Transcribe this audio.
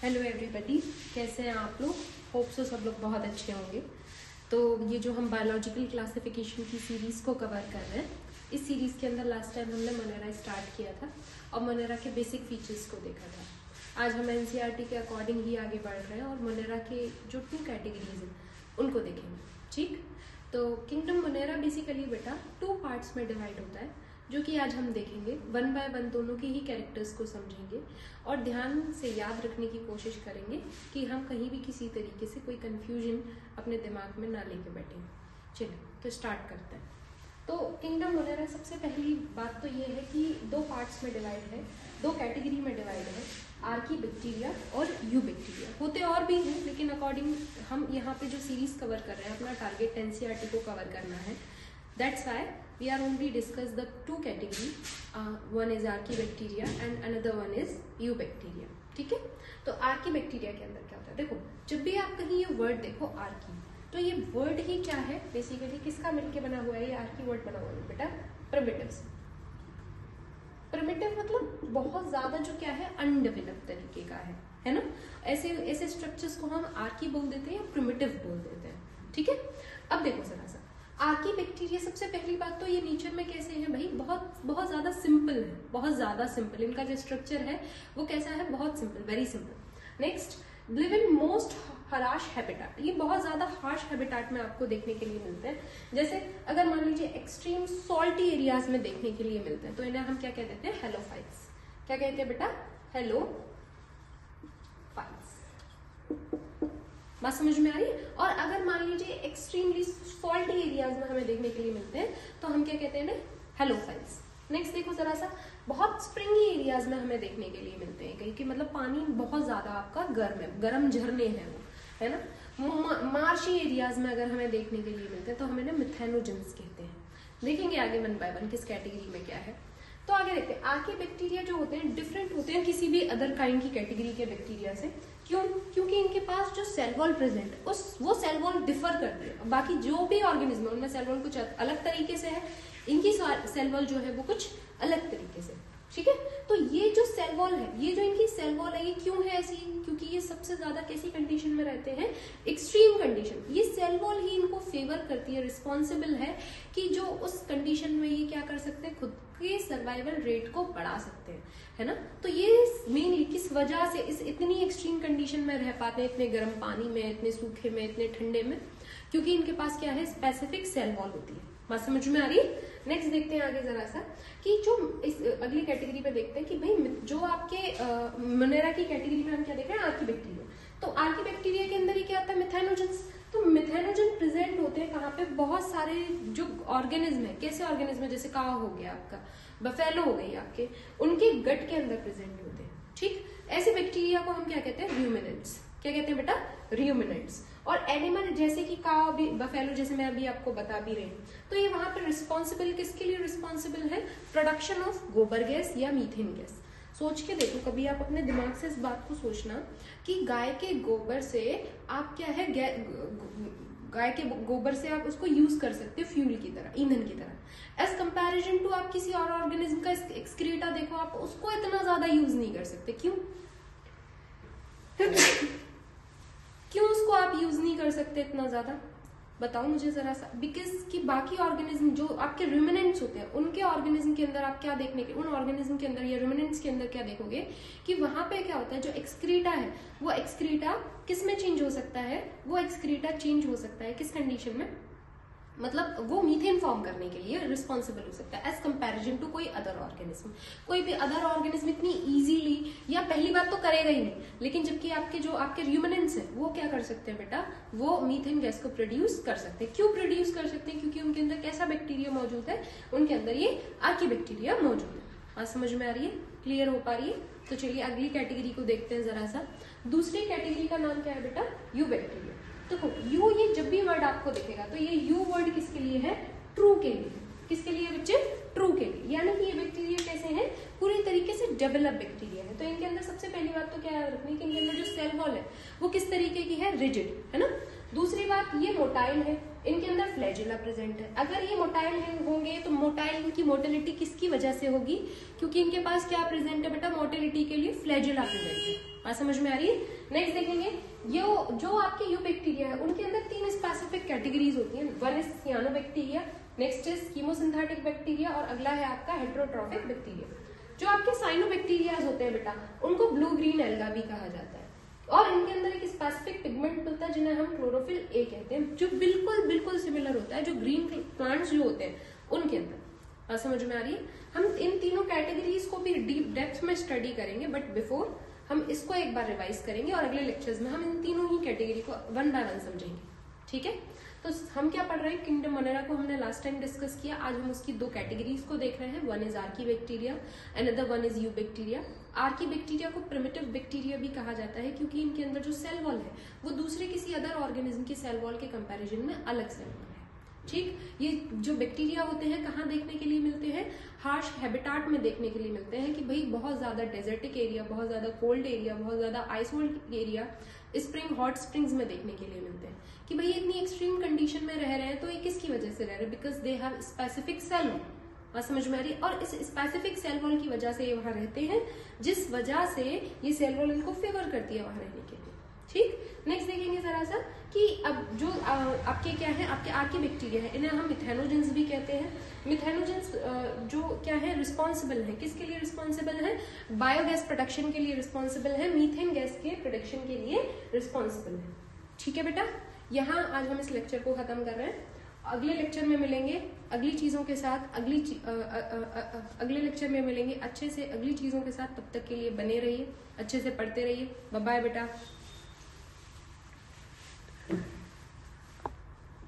Hello everybody, कैसे हैं आप लोग? होप सो सब लोग बहुत अच्छे होंगे। तो ये जो हम बायोलॉजिकल क्लासिफिकेशन की सीरीज़ को कवर कर रहे हैं, इस सीरीज़ के अंदर लास्ट टाइम हमने मोनेरा स्टार्ट किया था और मोनेरा के बेसिक फीचर्स को देखा था। आज हम एनसीईआरटी के अकॉर्डिंग ही आगे बढ़ रहे हैं और मोनेरा के जो 2 कैटेगरीज हैं उनको देखेंगे। ठीक, तो किंगडम मोनेरा बेसिकली बेटा 2 पार्ट्स में डिवाइड होता है, जो कि आज हम देखेंगे। 1 बाय 1 दोनों के ही कैरेक्टर्स को समझेंगे और ध्यान से याद रखने की कोशिश करेंगे कि हम कहीं भी किसी तरीके से कोई कंफ्यूजन अपने दिमाग में ना लेके बैठें। चलिए तो स्टार्ट करते हैं। तो किंगडम मोनेरा सबसे पहली बात तो ये है कि 2 पार्ट्स में डिवाइड है, 2 कैटेगरी में डिवाइड है, आर्की बैक्टीरिया और यू बैक्टीरिया। होते और भी हैं, लेकिन अकॉर्डिंग हम यहाँ पे जो सीरीज कवर कर रहे हैं, अपना टारगेट एनसीईआरटी को कवर करना है। That's why we are only discuss the 2 category. One is Archaebacteria and another one is Eubacteria. ठीक है, तो आर्कीबैक्टीरिया के अंदर क्या होता है? देखो, जब भी आप कहीं ये वर्ड देखो आर्की, तो ये वर्ड ही क्या है? बेसिकली किसका मिलके बना हुआ है? ये आर्की वर्ड बना हुआ है बेटा प्रिमिटिव से। प्रिमिटिव मतलब बहुत ज्यादा जो क्या है, अनडेवलप्ड तरीके का है ना। ऐसे स्ट्रक्चर्स को हम आर्की बोल देते हैं या प्रिमिटिव बोल देते हैं। ठीक है, अब देखो जरा सा आर्कीबैक्टीरिया। सबसे पहली बात तो ये नेचर में कैसे है भाई, बहुत ज्यादा सिंपल है, बहुत ज्यादा सिंपल। इनका जो स्ट्रक्चर है वो कैसा है? बहुत simple, very simple. Next, live in most harsh habitat. ये बहुत ज्यादा हार्श हैबिटेट में आपको देखने के लिए मिलते हैं। जैसे अगर मान लीजिए एक्सट्रीम सॉल्टी एरियाज में देखने के लिए मिलते हैं, तो इन्हें हम क्या कह देते हैं? हेलोफाइट्स। क्या कहते हैं बेटा? हेलोफाइट्स। बात समझ में आ रही है? और अगर मान लीजिए एक्सट्रीमली सॉल्टी एरियाज में हमें देखने के लिए मिलते हैं, तो हम क्या कहते हैं? हेलोफाइल्स। नेक्स्ट देखो जरा सा, बहुत स्प्रिंगी एरियाज में हमें देखने के लिए मिलते हैं, कहीं कि मतलब पानी बहुत ज्यादा आपका गर्म है, गर्म झरने हैं वो, है ना। मार्शी एरियाज में अगर हमें देखने के लिए मिलते हैं, तो हमें ना मिथेनोजेंस कहते हैं। देखेंगे आगे 1 बाय 1 किस कैटेगरी में क्या है। तो आगे देखते हैं, आर्कीबैक्टीरिया जो होते हैं डिफरेंट होते हैं किसी भी अदर काइंड की कैटेगरी के बैक्टीरिया से। क्यों? क्योंकि इनके पास जो सेल वॉल प्रेजेंट है वो सेल वॉल डिफर करती है। बाकी जो भी ऑर्गेनिज्म है उनमें सेल वॉल कुछ अलग तरीके से है, इनकी सेल वॉल जो है वो कुछ अलग तरीके से। ठीक है, तो ये जो सेल वॉल है, ये जो इनकी सेल वॉल है, ये क्यों है ऐसी? क्योंकि ये सबसे ज्यादा कैसी कंडीशन में रहते हैं? Extreme condition. ये सेल वॉल ही इनको फेवर करती है, रिस्पॉन्सिबल है कि जो उस कंडीशन में ये क्या कर सकते हैं, खुद के सर्वाइवल रेट को बढ़ा सकते हैं, है ना। तो ये मेनली किस वजह से इस इतनी एक्सट्रीम कंडीशन में रह पाते हैं, इतने गर्म पानी में, इतने सूखे में, इतने ठंडे में? क्योंकि इनके पास क्या है? स्पेसिफिक सेल वॉल होती है। बात समझ में आ रही है? नेक्स्ट देखते हैं आगे जरा सा कि जो इस अगली कैटेगरी पे देखते हैं कि भाई जो आपके मोनेरा की कैटेगरी में हम क्या देख रहे हैं? आर्कीबैक्टीरिया। तो आर्कीबैक्टीरिया के अंदर ही क्या आता है? मिथेनोजेंस। तो मिथेनोजेन प्रेजेंट होते हैं कहाँ पे? बहुत सारे जो ऑर्गेनिज्म है। कैसे ऑर्गेनिज्म है? जैसे काव हो गया आपका, बफेलो हो गई आपके, उनके गट के अंदर प्रेजेंट होते हैं। ठीक, ऐसे बैक्टीरिया को हम क्या कहते हैं? र्यूमिनेंट्स। क्या कहते हैं बेटा? र्यूमिनेंट्स। और एनिमल जैसे कि काव, बफेलो, जैसे मैं अभी आपको बता भी रही हूँ, तो ये वहां पर रिस्पॉन्सिबल किसके लिए रिस्पॉन्सिबल है? प्रोडक्शन ऑफ गोबर गैस या मीथेन गैस। सोच के देखो, कभी आप अपने दिमाग से इस बात को सोचना कि गाय के गोबर से आप क्या है, गाय के गोबर से आप उसको यूज कर सकते हो फ्यूल की तरह, ईंधन की तरह। एज कंपैरिजन टू आप किसी और ऑर्गेनिज्म का एक्सक्रीटा देखो, आप उसको इतना ज्यादा यूज नहीं कर सकते। क्यों? क्यों उसको आप यूज नहीं कर सकते इतना ज्यादा? बताओ मुझे जरा सा। बिकॉज कि बाकी ऑर्गेनिज्म जो आपके रूमिनेंट्स होते हैं, उनके ऑर्गेनिज्म के अंदर आप क्या देखने के, उन ऑर्गेनिज्म के अंदर या रूमिनेंट्स के अंदर क्या देखोगे कि वहां पे क्या होता है? जो एक्सक्रीटा है, वो एक्सक्रीटा किस में चेंज हो सकता है? वो एक्सक्रीटा चेंज हो सकता है किस कंडीशन में? मतलब वो मीथेन फॉर्म करने के लिए रिस्पॉन्सिबल हो सकता है एज कंपैरिजन टू कोई अदर ऑर्गेनिज्म। कोई भी अदर ऑर्गेनिज्म इतनी इजीली, या पहली बात तो करेगा ही नहीं, लेकिन जबकि आपके र्यूमिनेंट्स हैं वो क्या कर सकते हैं बेटा? वो मीथेन गैस को प्रोड्यूस कर सकते हैं। क्यों प्रोड्यूस कर सकते हैं? क्योंकि उनके अंदर कैसा बैक्टीरिया मौजूद है? उनके अंदर ये आर्कीबैक्टीरिया मौजूद है। बात समझ में आ रही है? क्लियर हो पा रही है? तो चलिए अगली कैटेगरी को देखते हैं जरा सा। दूसरी कैटेगरी का नाम क्या है बेटा? यूबैक्टीरिया। देखो यू, ये जब भी वर्ड आपको दिखेगा तो ये यू वर्ड किसके लिए है? ट्रू के लिए। किसके लिए बच्चे? ट्रू के लिए। यानी कि ये बैक्टीरिया कैसे हैं? पूरी तरीके से डेवलप बैक्टीरिया है। तो इनके अंदर सबसे पहली बात तो क्या याद रखनी है कि इनके अंदर जो सेल वॉल है वो किस तरीके की है? रिजिड, है ना। दूसरी बात, ये मोटाइल है, इनके अंदर फ्लैजिला प्रेजेंट है। अगर ये मोटाइल होंगे तो मोटाइल इनकी मोटिलिटी किसकी वजह से होगी, क्योंकि इनके पास क्या प्रेजेंट है बेटा, मोटिलिटी के लिए फ्लैजिला प्रेजेंट है। बात समझ में आ रही है। नेक्स्ट देखेंगे जो आपके यूबैक्टीरिया है उनके अंदर 3 स्पेसिफिक कैटेगरीज होती हैं। One is सियानोबैक्टीरिया, next is chemosynthetic bacteria और अगला है आपका हेटेरोट्रॉफिक बैक्टीरिया। जो आपके साइनोबैक्टीरियाज होते हैं बेटा उनको ब्लू ग्रीन एल्गा भी कहा जाता है और इनके अंदर एक स्पेसिफिक पिगमेंट होता है जिन्हें हम क्लोरोफिल ए कहते हैं, जो बिल्कुल सिमिलर होता है जो ग्रीन प्लांट्स जो होते हैं उनके अंदर। समझ में आ रही है। हम इन तीनों कैटेगरीज को भी डीप डेप्थ में स्टडी करेंगे, बट बिफोर हम इसको एक बार रिवाइज करेंगे और अगले लेक्चर्स में हम इन तीनों ही कैटेगरी को वन बाय वन समझेंगे। ठीक है, तो हम क्या पढ़ रहे हैं, किंगडम मोनेरा को हमने लास्ट टाइम डिस्कस किया। आज हम उसकी 2 कैटेगरीज को देख रहे हैं। One is archaebacteria, another one is eubacteria. Archaebacteria को प्रिमिटिव बैक्टीरिया भी कहा जाता है क्योंकि इनके अंदर जो सेल वॉल है वो दूसरे किसी अदर ऑर्गेनिज्म की सेल वॉल के कंपैरिजन में अलग सेल वॉल है। ठीक, ये जो बैक्टीरिया होते हैं कहाँ देखने के लिए मिलते हैं, हार्श हैबिटाट में देखने के लिए मिलते हैं कि भाई बहुत ज्यादा डेजर्टिक एरिया, बहुत ज्यादा कोल्ड एरिया, बहुत ज्यादा आइसोल्ड एरिया, स्प्रिंग हॉट स्प्रिंग्स में देखने के लिए मिलते हैं कि भाई इतनी एक्सट्रीम कंडीशन में रह रहे हैं। तो ये किसकी वजह से रह रहे हैं, because they have specific cell wall. बात समझ में आ रही है। और इस स्पेसिफिक सेल वॉल की वजह से ये वहां रहते हैं, जिस वजह से ये सेल वॉल इनको फेवर करती है वहां रहने के लिए। ठीक, नेक्स्ट देखेंगे जरा सा कि अब जो आपके क्या है, आपके आर्कीबैक्टीरिया है, इन्हें हम मिथेनोजेंस भी कहते हैं। मिथेनोजेंस जो क्या है, रिस्पॉन्सिबल है, किसके लिए रिस्पॉन्सिबल है, बायोगैस प्रोडक्शन के लिए रिस्पॉन्सिबल है, मीथेन गैस के प्रोडक्शन के लिए रिस्पॉन्सिबल है। ठीक है बेटा, यहाँ आज हम इस लेक्चर को खत्म कर रहे हैं। अगले लेक्चर में मिलेंगे अगली चीजों के साथ, अगले लेक्चर में मिलेंगे अच्छे से अगली चीजों के साथ। तब तक के लिए बने रहिए, अच्छे से पढ़ते रहिए। बाय बाय बेटा।